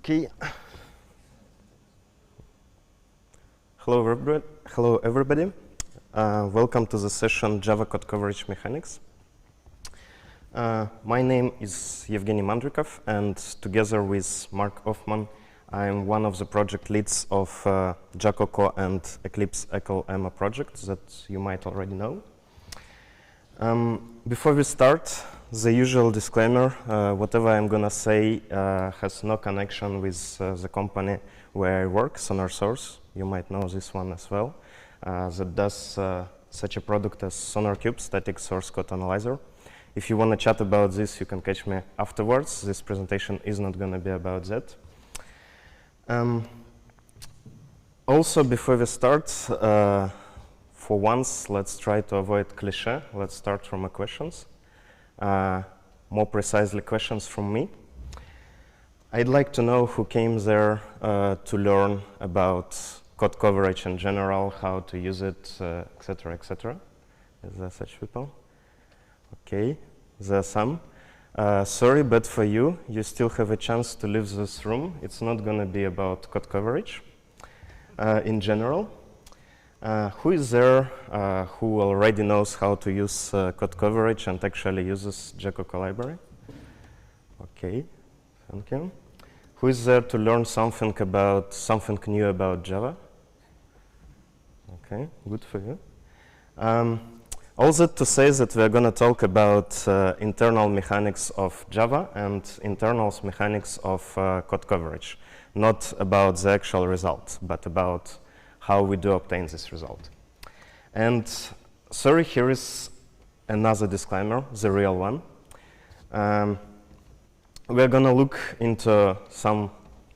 Okay. Hello, everybody. Welcome to the session Java Code Coverage Mechanics. My name is Evgeny Mandrikov, and together with Mark Hoffman, I'm one of the project leads of JaCoCo and Eclipse ECL-EMMA projects that you might already know. Before we start, the usual disclaimer, whatever I'm going to say has no connection with the company where I work, SonarSource. You might know this one as well. That does such a product as SonarCube, static source code analyzer. If you want to chat about this, you can catch me afterwards. This presentation is not going to be about that. Also, before we start, for once, let's try to avoid cliché. Let's start from questions. More precisely, questions from me. I'd like to know who came there to learn about code coverage in general, how to use it, etc., etc. Is there such people? Okay, there are some. Sorry, but for you, you still have a chance to leave this room. It's not going to be about code coverage in general. Who is there who already knows how to use code coverage and actually uses JaCoCo library? Okay, thank you. Who is there to learn something new about Java? Okay, good for you. All that to say that we're going to talk about internal mechanics of Java and internal mechanics of code coverage, not about the actual result, but about how we do obtain this result. And sorry, here is another disclaimer, the real one. We're going to look into some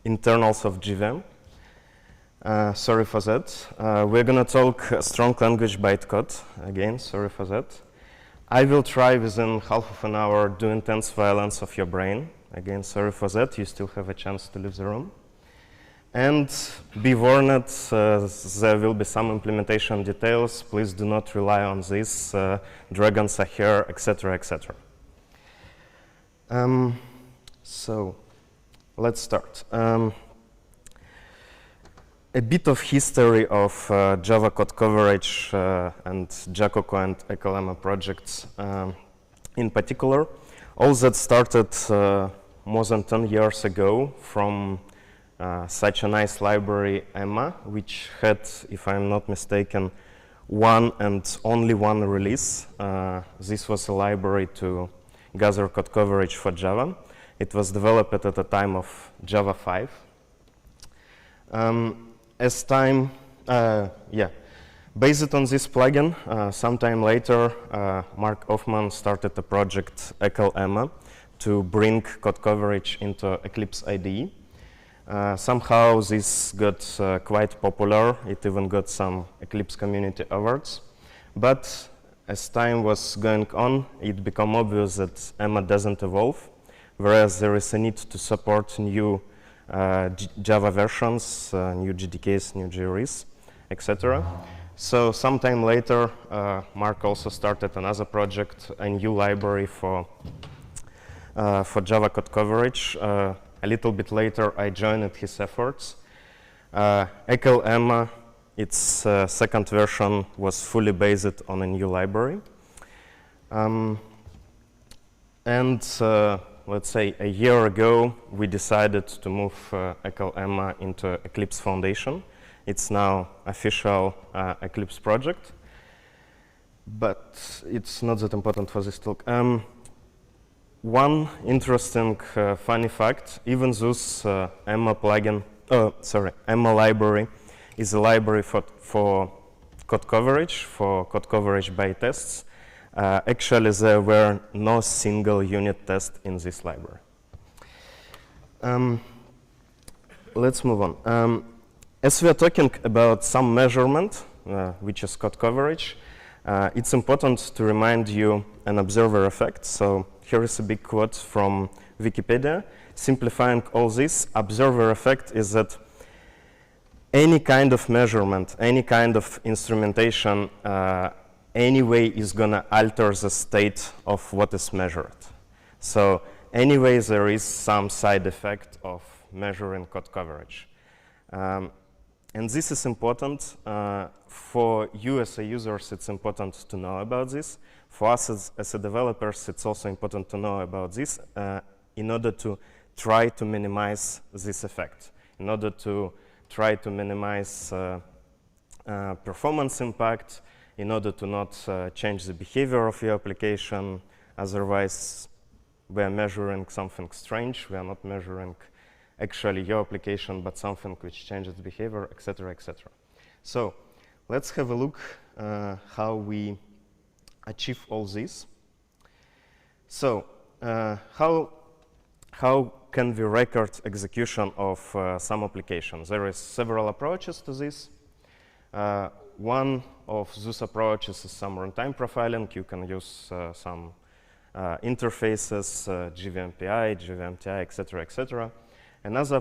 internals of JVM. Sorry for that. We're going to talk strong language bytecode. Again, sorry for that. I will try within half of an hour do intense violence of your brain. Again, sorry for that. You still have a chance to leave the room. And be warned, there will be some implementation details. Please do not rely on this. Dragons are here, etc., etc. So let's start. A bit of history of Java code coverage and JaCoCo and ECL-EMMA projects in particular. All that started more than 10 years ago from such a nice library, EMMA, which had, if I'm not mistaken, one and only one release. This was a library to gather code coverage for Java. It was developed at the time of Java 5. Based on this plugin, sometime later, Mark Hoffman started a project, ECL-EMMA, to bring code coverage into Eclipse IDE. Somehow this got quite popular. It even got some Eclipse community awards. But as time was going on, it became obvious that EMMA doesn't evolve, whereas there is a need to support new Java versions, new JDKs, new JREs, etc. So sometime later, Mark also started another project, a new library for Java code coverage. A little bit later, I joined his efforts. ECL-EMMA, its second version, was fully based on a new library. Let's say a year ago, we decided to move ECL-EMMA into Eclipse Foundation. It's now official Eclipse project, but it's not that important for this talk. One interesting funny fact, even this EMMA library is a library for code coverage by tests. Actually, there were no single unit test in this library. Let's move on. As we are talking about some measurement, which is code coverage, it's important to remind you an observer effect. So here is a big quote from Wikipedia. Simplifying all this, observer effect is that any kind of measurement, any kind of instrumentation, anyway is going to alter the state of what is measured. So anyway, there is some side effect of measuring code coverage. And this is important. For you as a users, it's important to know about this. For us as a developers, it's also important to know about this in order to try to minimize this effect, in order to try to minimize performance impact, in order to not change the behavior of your application. Otherwise, we are measuring something strange. We are not measuring actually your application, but something which changes behavior, etc., etc. So let's have a look how we achieve all this. So how can we record execution of some applications? There is several approaches to this. One of those approaches is some runtime profiling. You can use some interfaces, JVMPI, JVMTI, etc., etc. Another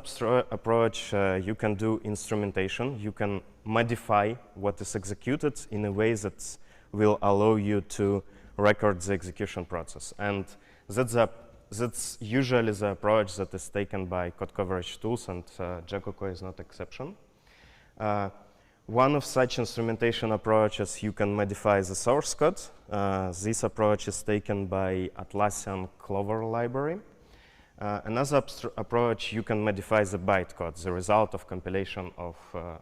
approach, you can do instrumentation. You can modify what is executed in a way that will allow you to record the execution process. And that's usually the approach that is taken by code coverage tools, and JaCoCo is not exception. One of such instrumentation approaches, you can modify the source code. This approach is taken by Atlassian Clover library. Another approach, you can modify the bytecode, the result of compilation of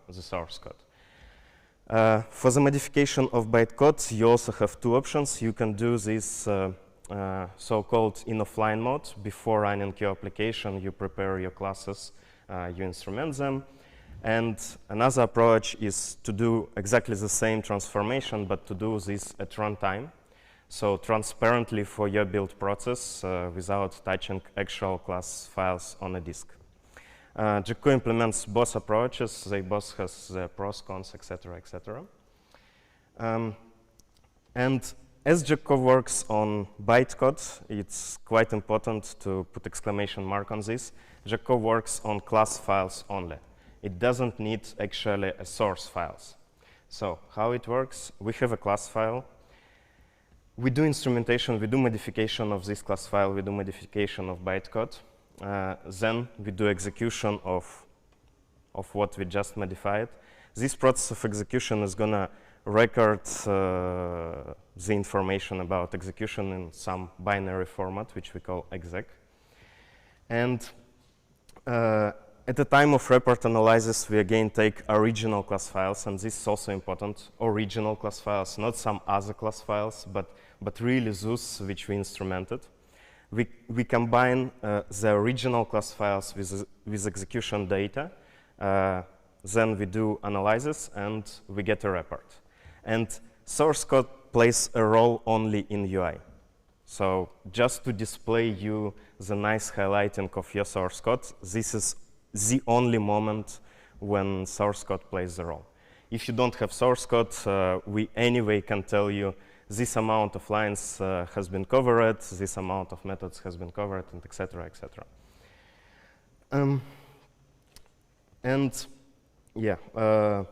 the source code. For the modification of bytecode, you also have two options. You can do this so-called in-offline mode. Before running your application, you prepare your classes, you instrument them. And another approach is to do exactly the same transformation, but to do this at runtime. So transparently for your build process without touching actual class files on a disk. JaCoCo implements both approaches. They both have the pros, cons, etc., etc. And as JaCoCo works on bytecode, it's quite important to put exclamation mark on this. JaCoCo works on class files only. It doesn't need actually a source files. So how it works, we have a class file. We do instrumentation, we do modification of this class file, we do modification of bytecode. Then we do execution of what we just modified. This process of execution is gonna record the information about execution in some binary format, which we call exec. And at the time of report analysis, we again take original class files, and this is also important, original class files, not some other class files, but really those which we instrumented. We combine the original class files with execution data. Then we do analysis, and we get a report. And source code plays a role only in UI. So just to display you the nice highlighting of your source code, this is the only moment when source code plays the role. If you don't have source code, we anyway can tell you this amount of lines has been covered, this amount of methods has been covered, and etc., etc. And yeah,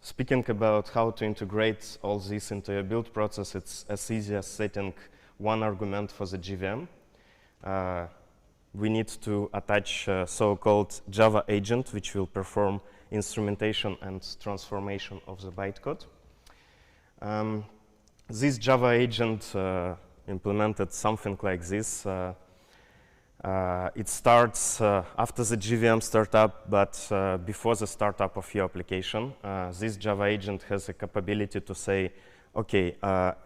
speaking about how to integrate all this into your build process, it's as easy as setting one argument for the JVM. We need to attach a so-called Java agent, which will perform instrumentation and transformation of the bytecode. This Java agent implemented something like this. It starts after the JVM startup, but before the startup of your application. This Java agent has a capability to say, OK,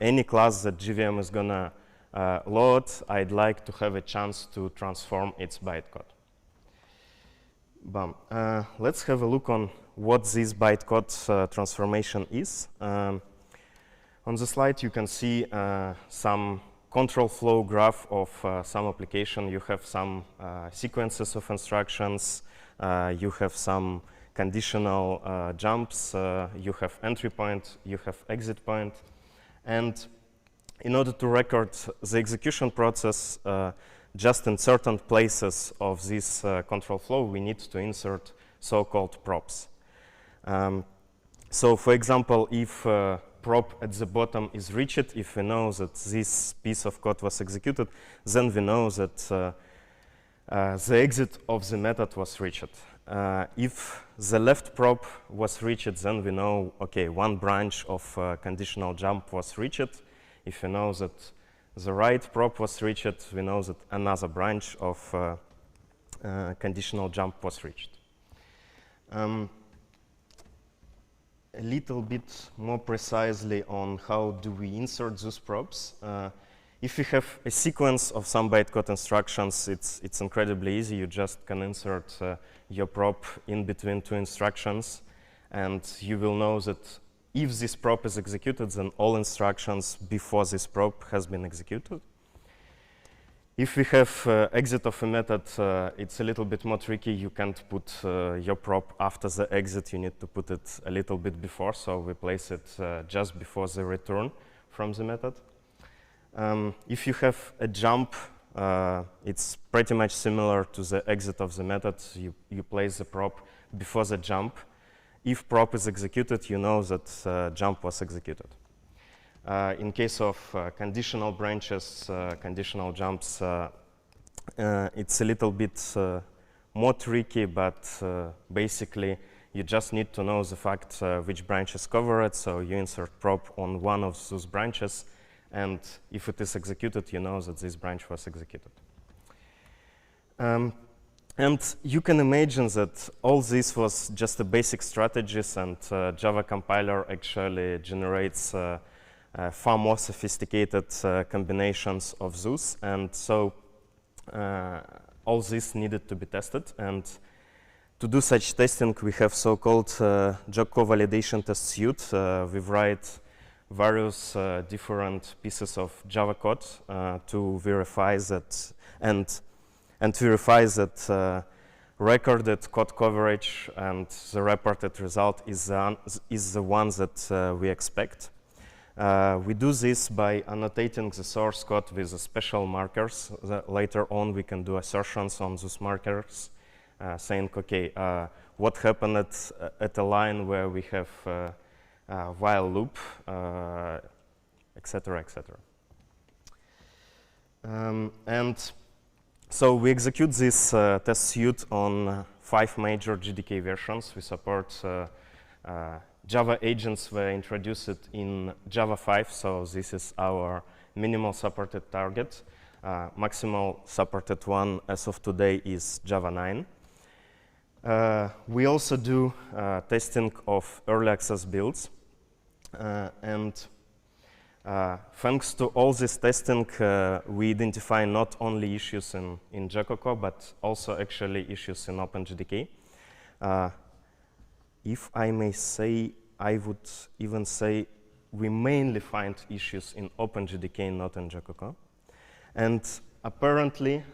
any class that JVM is going to load, I'd like to have a chance to transform its bytecode. Let's have a look on what this bytecode transformation is. On the slide, you can see some control flow graph of some application. You have some sequences of instructions. You have some conditional jumps. You have entry point. You have exit point. And in order to record the execution process, just in certain places of this control flow, we need to insert so-called props. So for example, if prop at the bottom is reached. If we know that this piece of code was executed, then we know that the exit of the method was reached. If the left prop was reached, then we know, okay, one branch of conditional jump was reached. If we know that the right prop was reached, we know that another branch of conditional jump was reached. A little bit more precisely on how do we insert those props. If you have a sequence of some bytecode instructions, it's incredibly easy. You just can insert your prop in between two instructions, and you will know that if this prop is executed, then all instructions before this prop has been executed. If we have exit of a method, it's a little bit more tricky. You can't put your prop after the exit. You need to put it a little bit before, so we place it just before the return from the method. If you have a jump, it's pretty much similar to the exit of the method. You place the prop before the jump. If prop is executed, you know that jump was executed. In case of conditional branches, conditional jumps, it's a little bit more tricky, but basically you just need to know the fact which branch is covered, so you insert prop on one of those branches, and if it is executed, you know that this branch was executed. And you can imagine that all this was just the basic strategies, and Java compiler actually generates far more sophisticated combinations of those. And so all this needed to be tested. And to do such testing, we have so-called JaCoCo validation test suite. We write various different pieces of Java code to verify that and verify that recorded code coverage and the reported result is the one that we expect. We do this by annotating the source code with special markers. Later on, we can do assertions on those markers, saying, okay, what happened at a line where we have while loop, etc., etc. And so we execute this test suite on 5 major JDK versions. We support Java agents were introduced in Java 5, so this is our minimal supported target. Maximal supported one as of today is Java 9. We also do testing of early access builds. And thanks to all this testing, we identify not only issues in JaCoCo, but also actually issues in OpenJDK. If I may say, I would even say we mainly find issues in OpenJDK, not in JaCoCo. And apparently,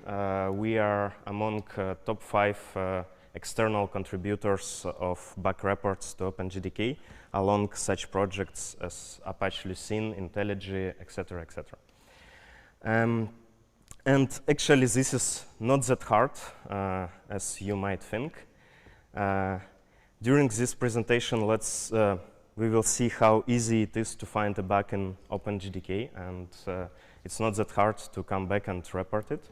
we are among top 5 external contributors of bug reports to OpenJDK, along such projects as Apache Lucene, IntelliJ, etc., etc. And actually, this is not that hard, as you might think. During this presentation, we will see how easy it is to find a bug in OpenJDK, and it's not that hard to come back and report it.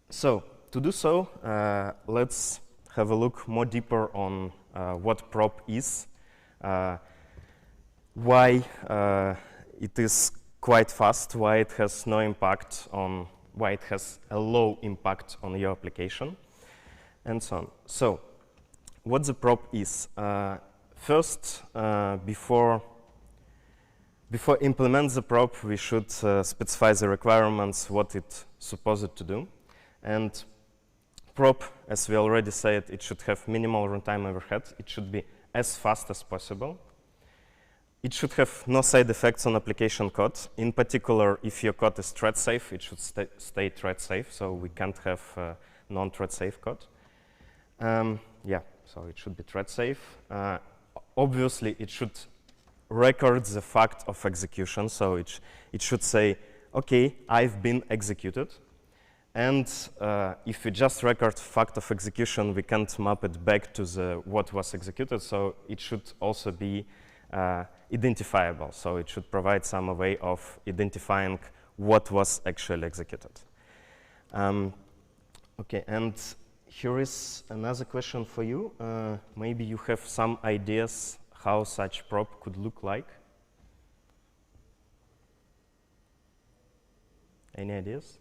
So to do so, let's have a look more deeper on what prop is, why it is quite fast, why it has no impact on, why it has a low impact on your application, and so on. So, what the prop is? First, before implement the prop, we should specify the requirements, what it's supposed to do. And prop, as we already said, it should have minimal runtime overhead. It should be as fast as possible. It should have no side effects on application code. In particular, if your code is thread safe, it should stay thread safe, so we can't have non-thread safe code. Yeah, so it should be thread safe. Obviously, it should record the fact of execution, so it should say, okay, I've been executed. And if we just record fact of execution, we can't map it back to what was executed, so it should also be identifiable. So it should provide some way of identifying what was actually executed. Okay, and here is another question for you. Maybe you have some ideas how such probe could look like. Any ideas?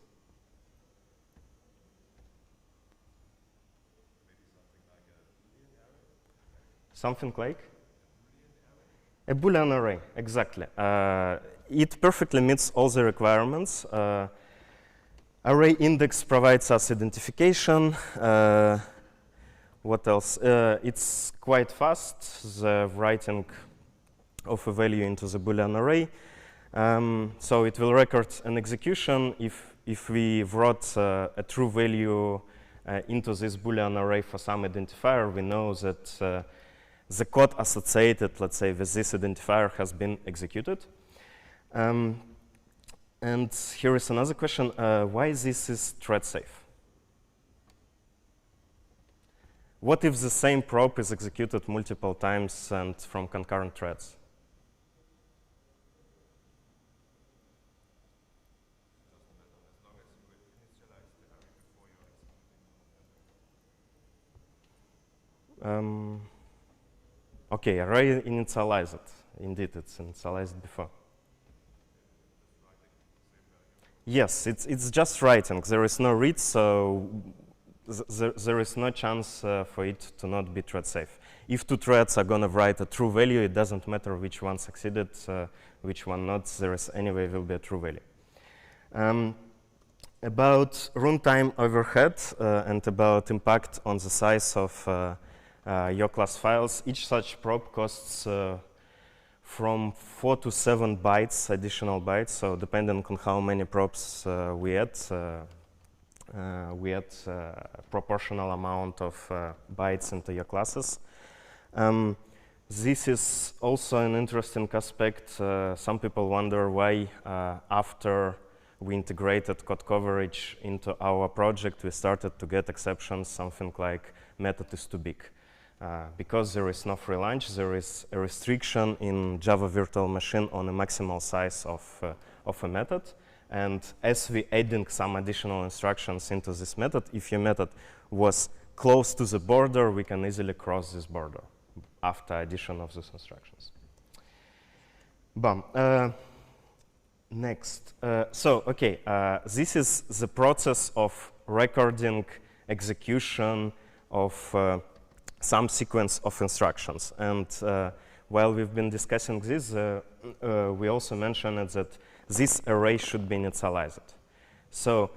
Something like? A Boolean array, exactly. It perfectly meets all the requirements. Array index provides us identification. What else? It's quite fast, the writing of a value into the Boolean array. So it will record an execution. If we wrote a true value into this Boolean array for some identifier, we know that the code associated, let's say, with this identifier has been executed. And here is another question. Why this is thread safe? What if the same probe is executed multiple times and from concurrent threads? Okay, array initialize it. Indeed, it's initialized before. Yes, it's just writing. There is no read, so there is no chance for it to not be thread safe. If two threads are going to write a true value, it doesn't matter which one succeeded, which one not. There is anyway will be a true value. About runtime overhead and about impact on the size of your class files, each such probe costs from 4 to 7 bytes, additional bytes. So depending on how many probes we add proportional amount of bytes into your classes. This is also an interesting aspect. Some people wonder why after we integrated code coverage into our project, we started to get exceptions, something like method is too big. Because there is no free lunch, there is a restriction in Java virtual machine on a maximal size of a method. And as we adding some additional instructions into this method, if your method was close to the border, we can easily cross this border after addition of these instructions. Next. This is the process of recording execution of some sequence of instructions. And while we've been discussing this, we also mentioned that this array should be initialized. So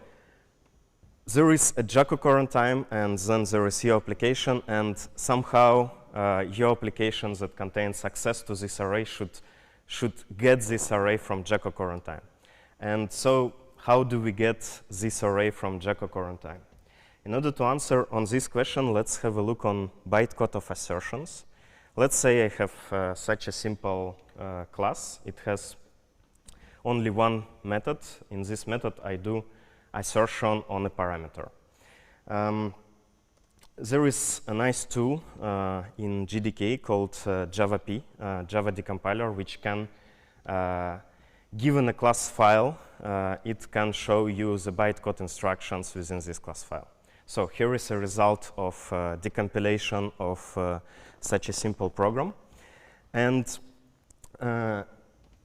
there is a JaCoCo runtime, and then there is your application, and somehow your application that contains access to this array should get this array from JaCoCo runtime. And so how do we get this array from JaCoCo runtime? In order to answer on this question, let's have a look on bytecode of assertions. Let's say I have such a simple class. It has only one method. In this method, I do assertion on a parameter. There is a nice tool in JDK called JavaP, Java decompiler, which can, given a class file, it can show you the bytecode instructions within this class file. So here is a result of decompilation of such a simple program. And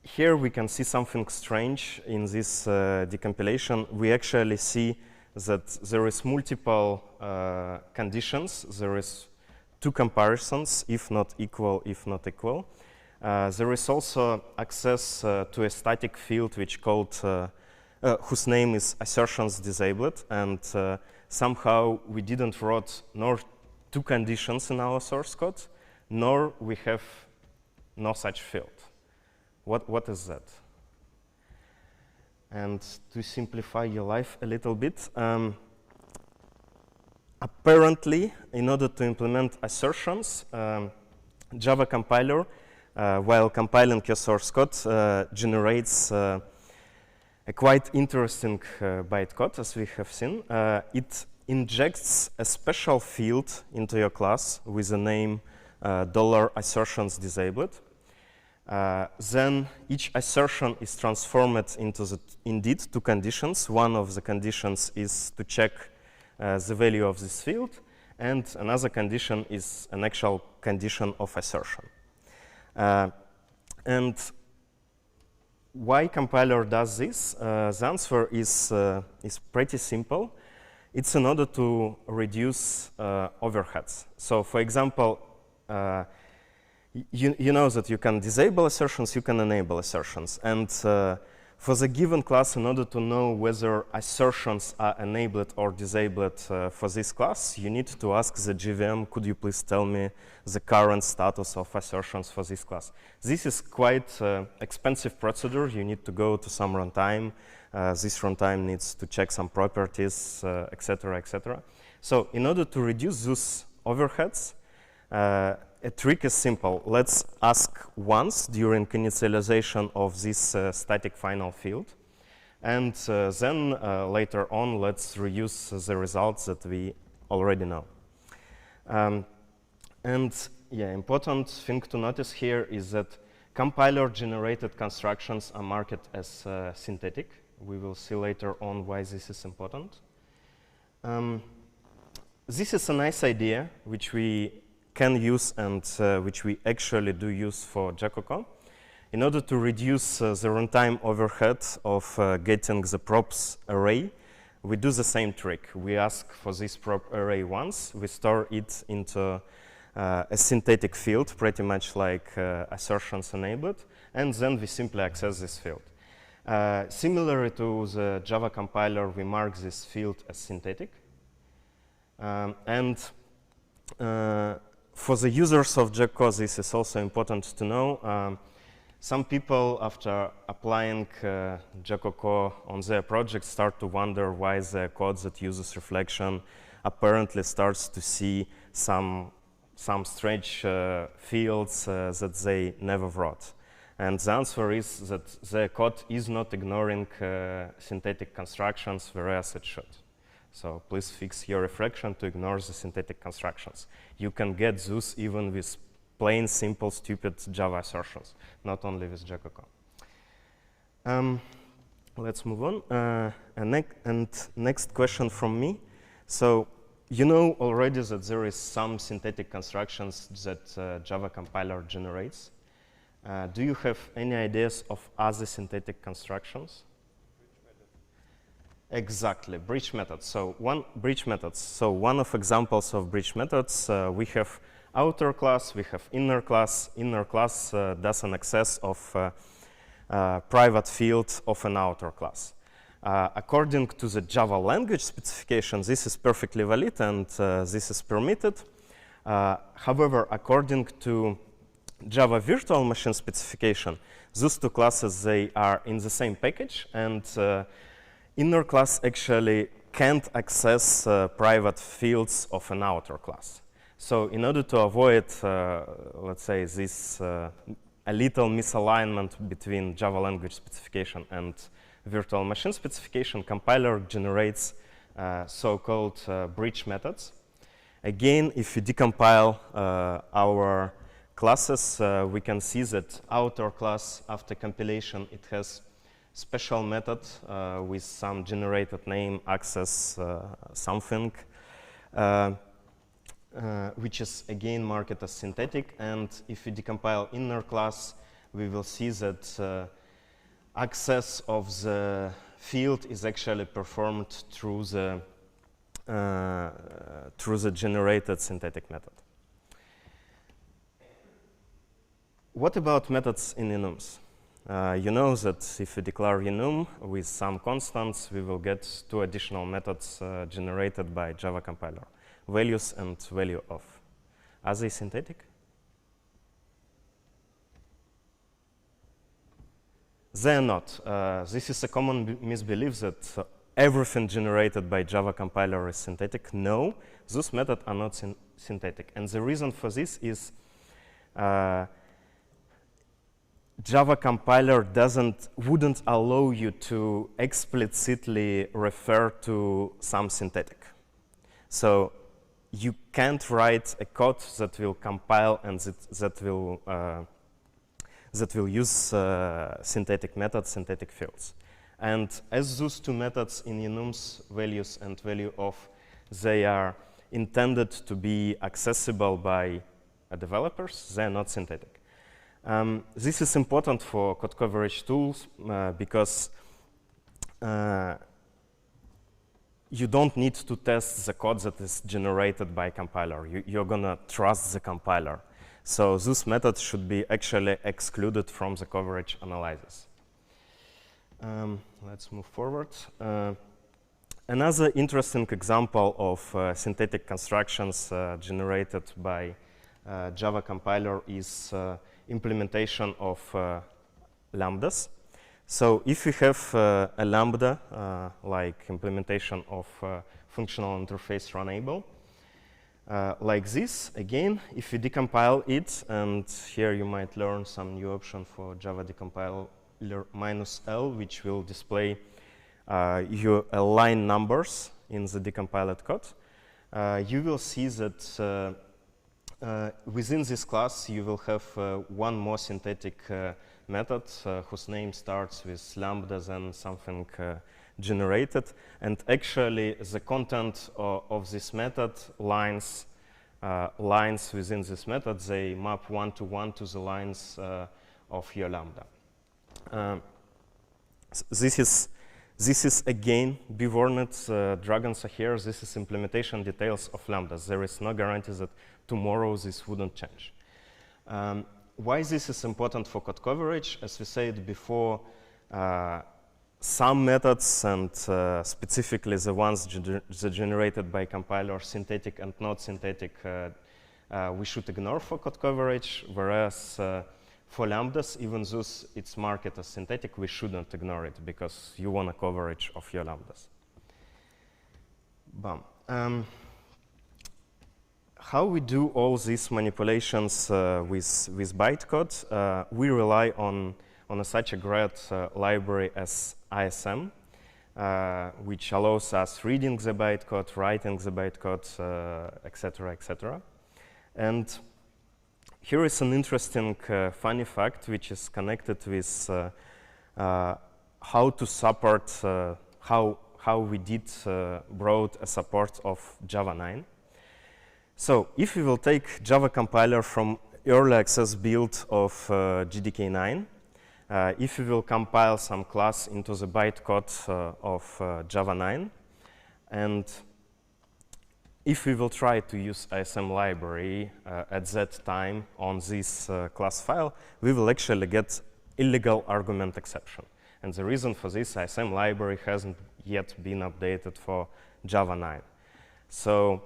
here we can see something strange in this decompilation. We actually see that there is multiple conditions. There is two comparisons, if not equal, if not equal. There is also access to a static field which called, whose name is assertions disabled. And somehow we didn't write nor two conditions in our source code, nor we have no such field. What is that? And to simplify your life a little bit, apparently, in order to implement assertions, Java compiler, while compiling your source code, generates a quite interesting bytecode, as we have seen. It injects a special field into your class with the name $assertions disabled. Then each assertion is transformed into indeed two conditions. One of the conditions is to check the value of this field, and another condition is an actual condition of assertion. And why compiler does this? The answer is pretty simple. It's in order to reduce overheads. So, for example, you know that you can disable assertions, you can enable assertions. And for the given class, in order to know whether assertions are enabled or disabled for this class, you need to ask the JVM, could you please tell me the current status of assertions for this class? This is quite expensive procedure. You need to go to some runtime. This runtime needs to check some properties, etc., etc. So in order to reduce those overheads, a trick is simple. Let's ask once during initialization of this static final field. And then later on, let's reuse the results that we already know. And yeah, important thing to notice here is that compiler-generated constructions are marked as synthetic. We will see later on why this is important. This is a nice idea, which we can use and which we actually do use for JaCoCo. In order to reduce the runtime overhead of getting the props array, we do the same trick. We ask for this prop array once, we store it into a synthetic field, pretty much like assertions enabled, and then we simply access this field. Similarly to the Java compiler, we mark this field as synthetic. For the users of JaCoCo, this is also important to know. Some people, after applying JaCoCo on their project, start to wonder why the code that uses reflection apparently starts to see some strange fields that they never wrote. And the answer is that the code is not ignoring synthetic constructions, whereas it should. So please fix your reflection to ignore the synthetic constructions. You can get those even with plain, simple, stupid Java assertions, not only with JaCoCo. Let's move on. And next question from me. So you know already that there is some synthetic constructions that Java compiler generates. Do you have any ideas of other synthetic constructions? Exactly, bridge methods. So one of examples of bridge methods, we have outer class, we have inner class. Inner class does an access of private field of an outer class. According to the Java language specification, this is perfectly valid and this is permitted. However, according to Java virtual machine specification, those two classes, they are in the same package, and inner class actually can't access private fields of an outer class. So in order to avoid, let's say, this a little misalignment between Java language specification and virtual machine specification, compiler generates so-called bridge methods. Again, if you decompile our classes, we can see that outer class, after compilation, it has special method with some generated name, access something, which is again marked as synthetic. And if we decompile inner class, we will see that access of the field is actually performed through the generated synthetic method. What about methods in enums? You know that if we declare enum with some constants, we will get two additional methods generated by Java compiler, values and value of. Are they synthetic? They are not. This is a common misbelief that everything generated by Java compiler is synthetic. No, those methods are not synthetic. And the reason for this is Java compiler wouldn't allow you to explicitly refer to some synthetic. So you can't write a code that will compile and that that will use synthetic methods, synthetic fields. And as those two methods in enums values and value of, they are intended to be accessible by developers, they are not synthetic. This is important for code coverage tools because you don't need to test the code that is generated by compiler. You're going to trust the compiler. So those methods should be actually excluded from the coverage analysis. Let's move forward. Another interesting example of synthetic constructions generated by Java compiler is implementation of Lambdas. So if you have a Lambda, like implementation of functional interface runable, like this, again, if you decompile it, and here you might learn some new option for Java decompiler -L, which will display your line numbers in the decompiled code, you will see that within this class you will have one more synthetic method whose name starts with lambda and something generated. And actually the content of this method lines within this method, they map one-to-one to the lines of your lambda. This is again, be warned, dragons are here. This is implementation details of lambdas. There is no guarantee that tomorrow this wouldn't change. Why this is important for code coverage? As we said before, some methods, and specifically the ones that generated by compiler, synthetic and not synthetic, we should ignore for code coverage, whereas for lambdas, even though it's marked as synthetic, we shouldn't ignore it because you want a coverage of your lambdas. How we do all these manipulations with bytecode? We rely on such a great library as ASM, which allows us reading the bytecode, writing the bytecode, etc., etc. And here is an interesting funny fact which is connected with how to support, how we did brought a support of Java 9. So if we will take Java compiler from early access build of JDK 9, if we will compile some class into the bytecode of Java 9, and if we will try to use ASM library at that time on this class file, we will actually get illegal argument exception. And the reason for this, ASM library hasn't yet been updated for Java 9. So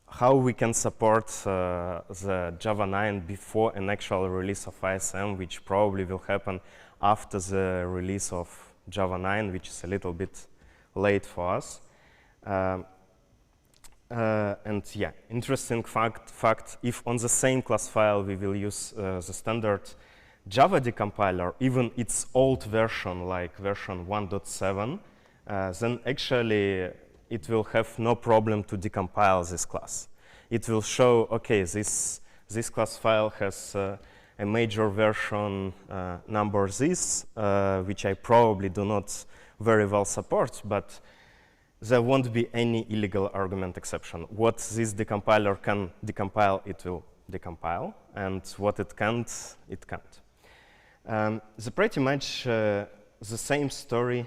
how we can support the Java 9 before an actual release of ASM, which probably will happen after the release of Java 9, which is a little bit late for us. And yeah, interesting fact, if on the same class file we will use the standard Java decompiler, even its old version, like version 1.7, then actually it will have no problem to decompile this class. It will show, okay, this class file has a major version number this, which I probably do not very well support, but there won't be any illegal argument exception. What this decompiler can decompile, it will decompile, and what it can't, it can't. The pretty much the same story.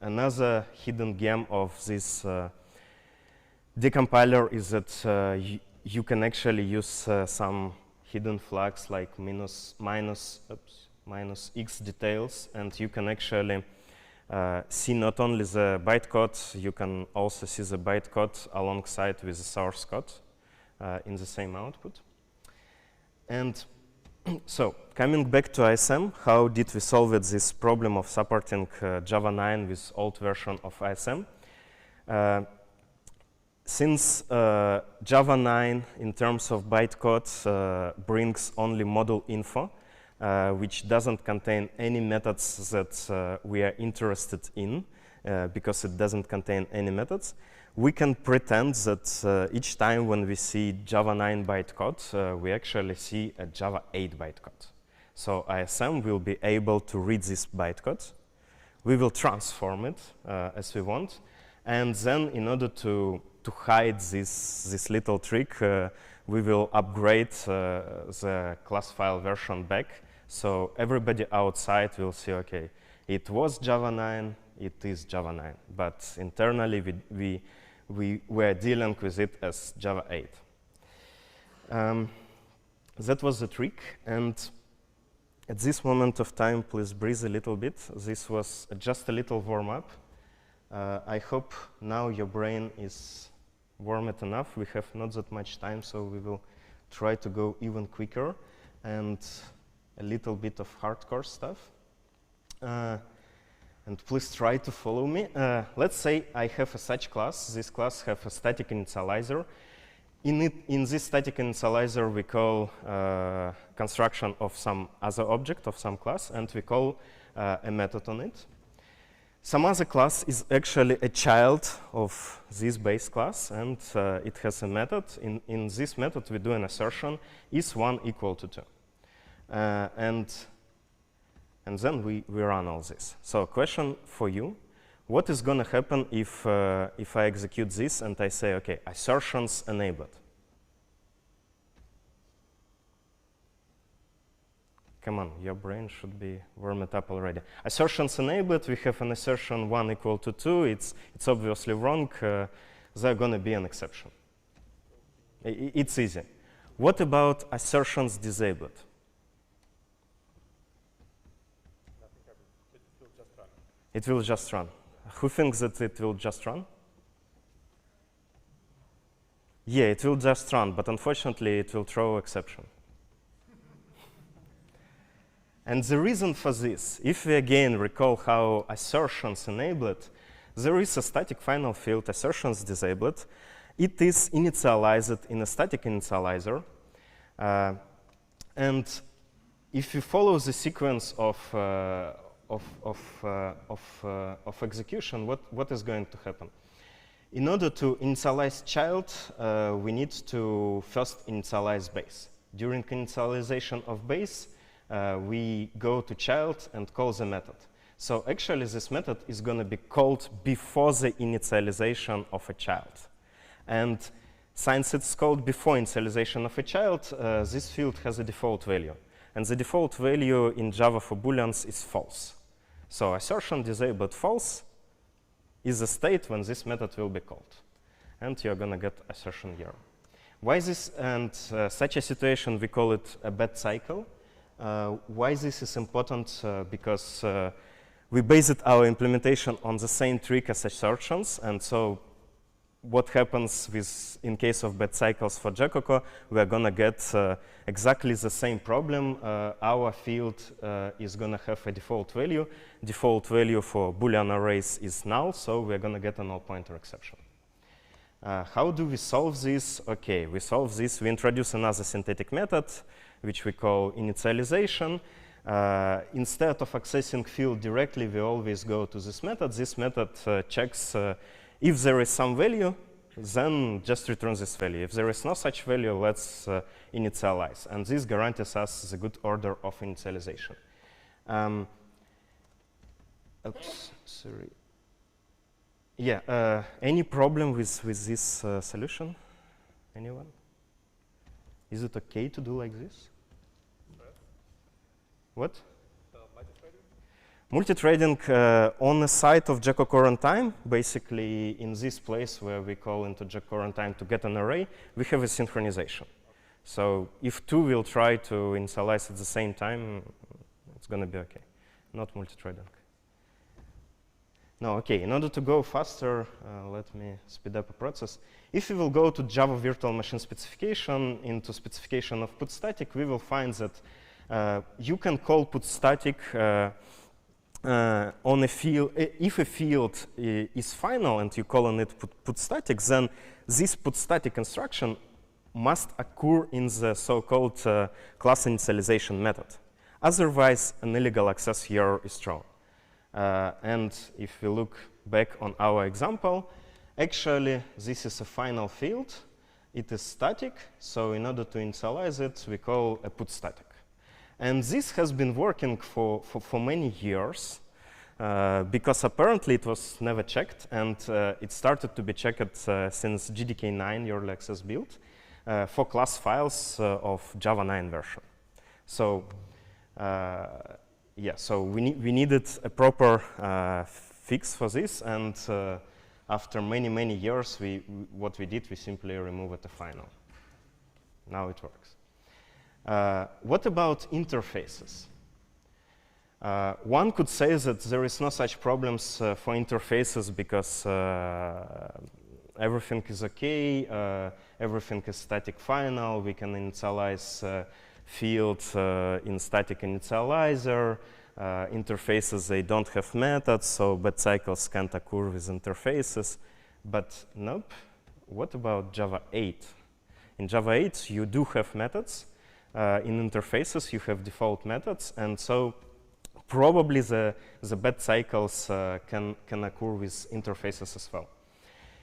Another hidden gem of this decompiler is that you can actually use some hidden flags like minus X details, and you can actually see not only the bytecode, you can also see the bytecode alongside with the source code in the same output. And so, coming back to ASM, how did we solve this problem of supporting Java 9 with old version of ASM? Since Java 9, in terms of bytecode, brings only module info, which doesn't contain any methods that we are interested in, because it doesn't contain any methods, we can pretend that each time when we see Java 9 bytecode, we actually see a Java 8 bytecode. So ASM will be able to read this bytecode. We will transform it as we want. And then in order to hide this little trick, we will upgrade the class file version back. So everybody outside will see, OK, it was Java 9, it is Java 9. But internally, we were dealing with it as Java 8. That was the trick. And at this moment of time, please breathe a little bit. This was just a little warm-up. I hope now your brain is warmed enough. We have not that much time, so we will try to go even quicker and a little bit of hardcore stuff. And please try to follow me. Let's say I have a such class. This class has a static initializer. In this static initializer, we call construction of some other object of some class, and we call a method on it. Some other class is actually a child of this base class, and it has a method. In this method, we do an assertion, is 1 equal to 2. And then we run all this. So a question for you, what is going to happen if I execute this and I say, OK, assertions enabled? Come on, your brain should be warmed up already. Assertions enabled, we have an assertion 1 equal to 2. It's obviously wrong. There's going to be an exception. It's easy. What about assertions disabled? It will just run. Who thinks that it will just run? Yeah, it will just run, but unfortunately, it will throw exception. And the reason for this, if we again recall how assertions enabled, there is a static final field, assertions disabled. It is initialized in a static initializer. And if you follow the sequence of execution, what is going to happen? In order to initialize child, we need to first initialize base. During initialization of base, we go to child and call the method. So actually, this method is going to be called before the initialization of a child. And since it's called before initialization of a child, this field has a default value. And the default value in Java for booleans is false. So assertion disabled false is the state when this method will be called. And you're going to get assertion error. Why this? And such a situation, we call it a bad cycle. Why this is important? Because we based our implementation on the same trick as assertions. And so what happens with, in case of bad cycles for JaCoCo, we're going to get exactly the same problem. Our field is going to have a default value. Default value for Boolean arrays is null, so we're going to get a null pointer exception. How do we solve this? OK, we solve this. We introduce another synthetic method, which we call initialization. Instead of accessing field directly, we always go to this method. This method checks if there is some value, then just return this value. If there is no such value, let's initialize. And this guarantees us the good order of initialization. Oops, sorry. Yeah, any problem with this solution? Anyone? Is it OK to do like this? What? Multithreading on the side of JaCoCo runtime, basically in this place where we call into JaCoCo runtime to get an array, we have a synchronization. So if two will try to initialize at the same time, it's going to be OK, not multithreading. No, OK, in order to go faster, let me speed up the process. If we will go to Java virtual machine specification, into specification of put static, we will find that you can call put static on a field. If a field is final and you call on it put static, then this put static instruction must occur in the so-called class initialization method. Otherwise, an illegal access error is thrown. And if we look back on our example, actually, this is a final field. It is static, so in order to initialize it, we call a put static. And this has been working for many years, because apparently it was never checked, and it started to be checked since JDK 9 early access build for class files of Java 9 version. So yeah, so we needed a proper fix for this, and after many years, what we did, we simply removed the final. Now it works. What about interfaces? One could say that there is no such problems for interfaces because everything is OK, everything is static final, we can initialize fields in static initializer, interfaces, they don't have methods, so bad cycles can't occur with interfaces. But nope, what about Java 8? In Java 8, you do have methods. In interfaces, you have default methods, and so probably the bad cycles can occur with interfaces as well.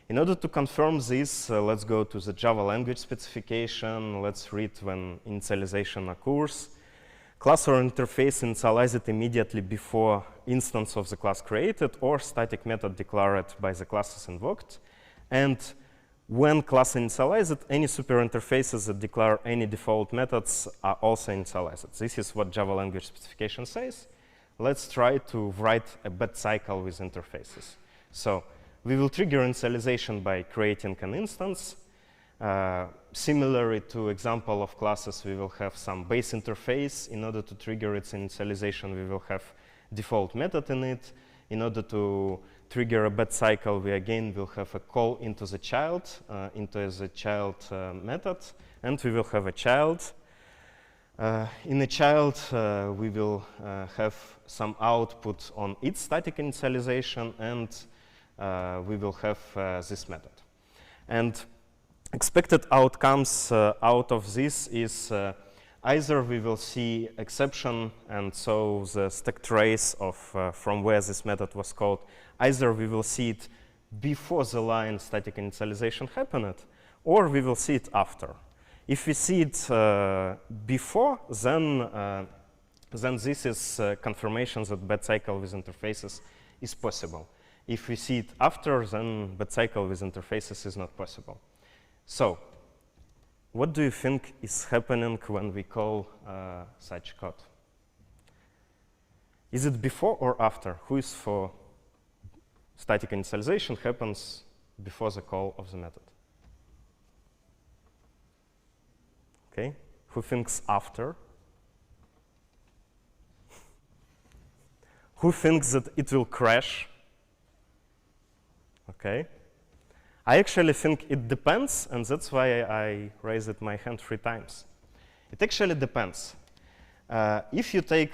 In order to confirm this, let's go to the Java language specification. Let's read when initialization occurs. Class or interface initialize it immediately before instance of the class created or static method declared by the class is invoked. And when class initialized, any super interfaces that declare any default methods are also initialized. This is what Java language specification says. Let's try to write a bad cycle with interfaces. So we will trigger initialization by creating an instance. Similarly to example of classes, we will have some base interface. In order to trigger its initialization, we will have default method in it. In order to trigger a bad cycle, we again will have a call into the child method, and we will have a child. In a child, we will have some output on its static initialization, and we will have this method. And expected outcomes out of this is either we will see exception, and so the stack trace of from where this method was called, either we will see it before the line static initialization happened, or we will see it after. If we see it before, then this is confirmation that bad cycle with interfaces is possible. If we see it after, then bad cycle with interfaces is not possible. So what do you think is happening when we call such code? Is it before or after? Who is for static initialization happens before the call of the method? Okay, who thinks after? Who thinks that it will crash? Okay. I actually think it depends, and that's why I raised my hand 3 times. It actually depends. If you take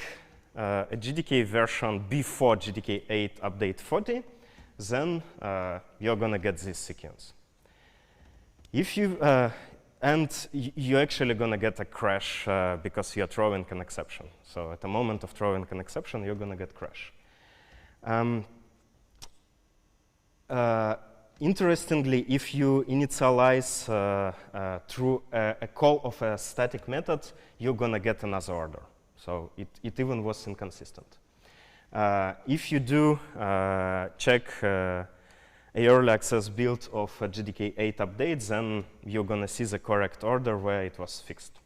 a JDK version before JDK 8 update 40, then you're going to get this sequence. If you and you're actually going to get a crash because you're throwing an exception. So at the moment of throwing an exception, you're going to get crash. Interestingly, if you initialize through a call of a static method, you're going to get another order. So it even was inconsistent. If you do check a early access build of a JDK 8 update, then you're going to see the correct order where it was fixed.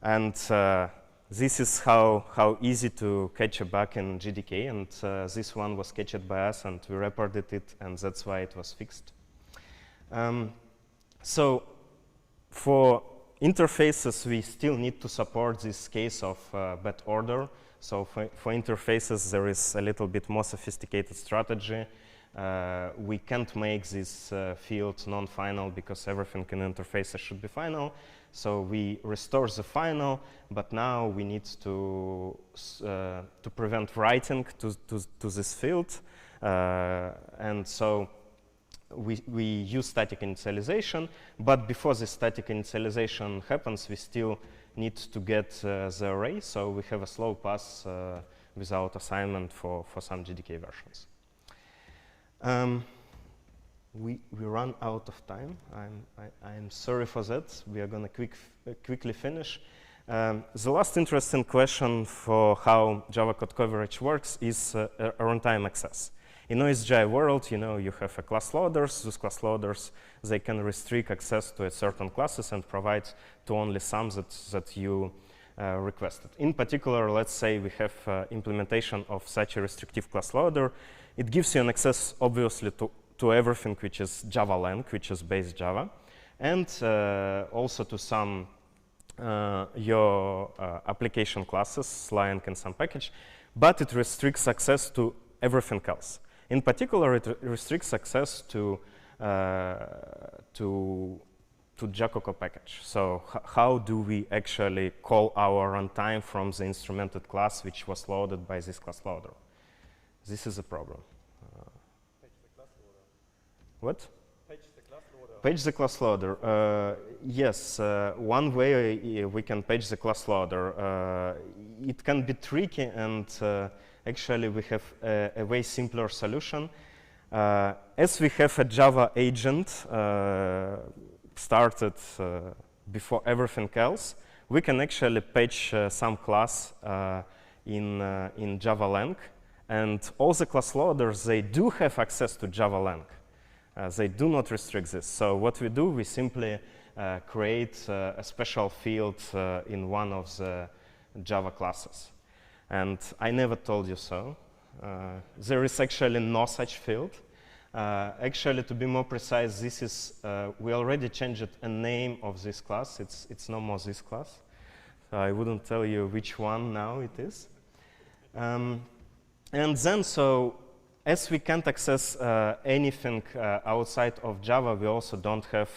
And this is how easy to catch a bug in JDK, and this one was catched by us, and we reported it, and that's why it was fixed. So for interfaces, we still need to support this case of bad order. So for interfaces, there is a little bit more sophisticated strategy. We can't make this field non-final because everything in interfaces should be final. So we restore the final, but now we need to prevent writing to this field. And so we use static initialization, but before the static initialization happens, we still need to get the array. So we have a slow pass without assignment for some JDK versions. We run out of time. I'm sorry for that. We are going to quickly finish. The last interesting question for how Java code coverage works is runtime access. In OSGi world, you have a class loaders. Those class loaders, they can restrict access to a certain classes and provide to only some that you requested. In particular, let's say we have implementation of such a restrictive class loader. It gives you an access, obviously, to everything which is Java lang, which is base Java, and also to some your application classes, lang and some package, but it restricts access to everything else. In particular, it restricts access to JaCoCo package. So how do we actually call our runtime from the instrumented class which was loaded by this class loader? This is a problem. Page the class loader. What? Page the class loader. Page the class loader. Yes, one way we can page the class loader. It can be tricky, and actually we have a way simpler solution. As we have a Java agent started before everything else, we can actually page some class in Java lang. And all the class loaders, they do have access to Java lang. They do not restrict this. So what we do, we simply create a special field in one of the Java classes. And I never told you so. There is actually no such field. Actually, to be more precise, this is, we already changed a name of this class. It's no more this class. So I wouldn't tell you which one now it is. And then, so as we can't access anything outside of Java, we also don't have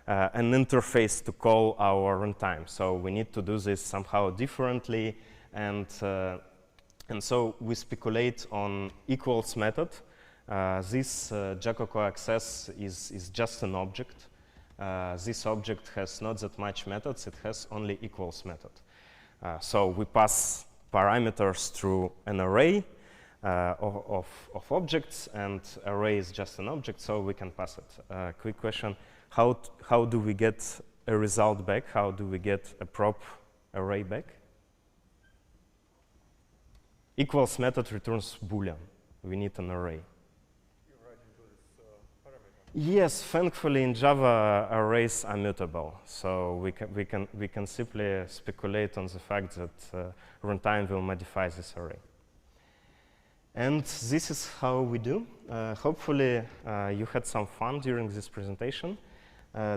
an interface to call our runtime. So we need to do this somehow differently. And so we speculate on equals method. This JaCoCo access is just an object. This object has not that much methods. It has only equals method. So we pass parameters through an array of objects, and array is just an object, so we can pass it. Quick question, how do we get a result back? How do we get a prop array back? Equals method returns Boolean. We need an array. You write into this parameter. Yes, thankfully in Java arrays are mutable, so we can simply speculate on the fact that runtime will modify this array. And this is how we do. Hopefully you had some fun during this presentation.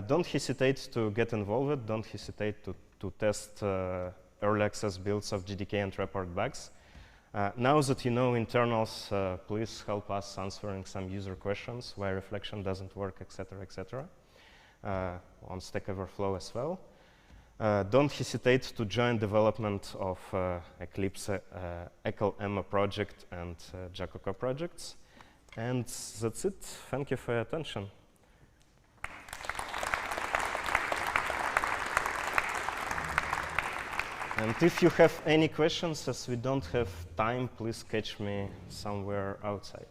Don't hesitate to get involved. Don't hesitate to test early access builds of JDK and report bugs. Now that you know internals, please help us answering some user questions, why reflection doesn't work, etc., on Stack Overflow as well. Don't hesitate to join development of Eclipse, ECL-Emma project and JaCoCo projects. And that's it. Thank you for your attention. And if you have any questions, as we don't have time, please catch me somewhere outside.